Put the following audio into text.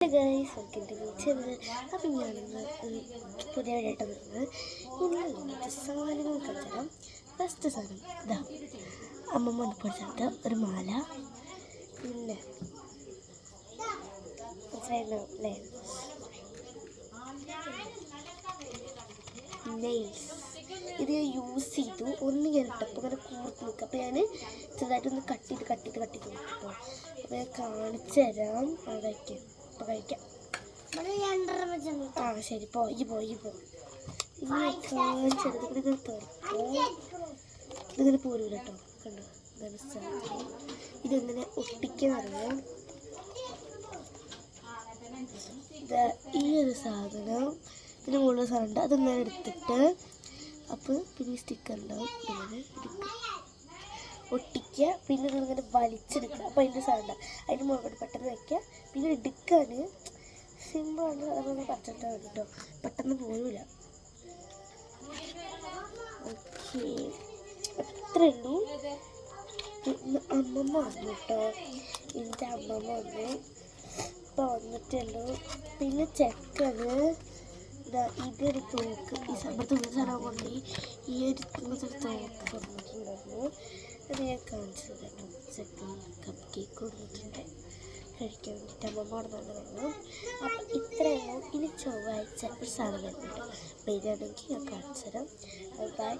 Guys welcome to my channel. അപ്പം ഞാനിന്ന് ഒരു പുതിയ വീഡിയോ വരുന്നത് ഇന്ന് സാധനങ്ങൾ കണ്ടു. ഫസ്റ്റ് സാധനം ഇതാ അമ്മമ്മ പഠിച്ചിട്ട് ഒരു മാല, പിന്നെ അല്ലേ നെയിൽസ്. ഇത് ഞാൻ യൂസ് ചെയ്തു. ഒന്ന് ഞാൻ ഇട്ടപ്പോൾ ഇങ്ങനെ കൂർത്ത് നിൽക്കും. അപ്പോൾ ഞാൻ ചെറുതായിട്ടൊന്ന് കട്ട് ചെയ്ത് കേട്ടോ. അപ്പോൾ ഞാൻ കാണിച്ചു തരാം. അതൊക്കെ അപ്പോൾ കഴിക്കാം. ആ ശരി, പോയി ഇനി കാണിച്ചത് ഇങ്ങനെ തുറക്കും. ഇതിങ്ങനെ പോരൂല കേട്ടോ. കണ്ടോ, ഇതെങ്ങനെ ഒട്ടിക്കുന്നറിയാം. ഈ ഒരു സാധനം ഇതിന് മുകളിൽ സാധനം ഉണ്ട്. അതിങ്ങനെ എടുത്തിട്ട് അപ്പോൾ പിന്നെ സ്റ്റിക്കർ ഉണ്ടാവും. ഇങ്ങനെ എടുക്കുക, ഒട്ടിക്കുക, പിന്നെ ഇതിങ്ങനെ വലിച്ചെടുക്കുക. അപ്പോൾ അതിൻ്റെ സാധനം അതിന് മുകളിൽ പെട്ടെന്ന് വയ്ക്കുക. പിന്നെ എടുക്കാൻ സിമ്പിളാണ്. അതൊന്ന് പറിച്ചിട്ടാൽ മതി കേട്ടോ, പെട്ടെന്ന് പോരില്ല. ഓക്കെ, അത്രേ ഉള്ളൂ. അമ്മമ്മ വന്നു കേട്ടോ. എൻ്റെ അമ്മമ്മ വന്നു ഇപ്പോൾ വന്നിട്ടുള്ളൂ. പിന്നെ ചെക്കന് ഇതൊരു തോക്ക്, ഈ സമയത്ത് സാധനം കൊണ്ട് ഈ ഒരു തോക്ക് വന്നിട്ടുണ്ടായിരുന്നു. അത് ഞാൻ കാണിച്ചു തരാം. ചെക്കൻ കപ്പ് കേക്ക് വന്നിട്ടുണ്ട് കഴിക്കാൻ വേണ്ടിയിട്ട്. അമ്മമ്മ അവിടെ നിന്ന് വന്നു. അപ്പം ഇത്രയുള്ളൂ. ഇനി ചൊവ്വാഴ്ച ഒരു സാധനം വരുന്നുണ്ട്. വരികയാണെങ്കിൽ ഞാൻ കാണിച്ചു തരാം. ബൈ.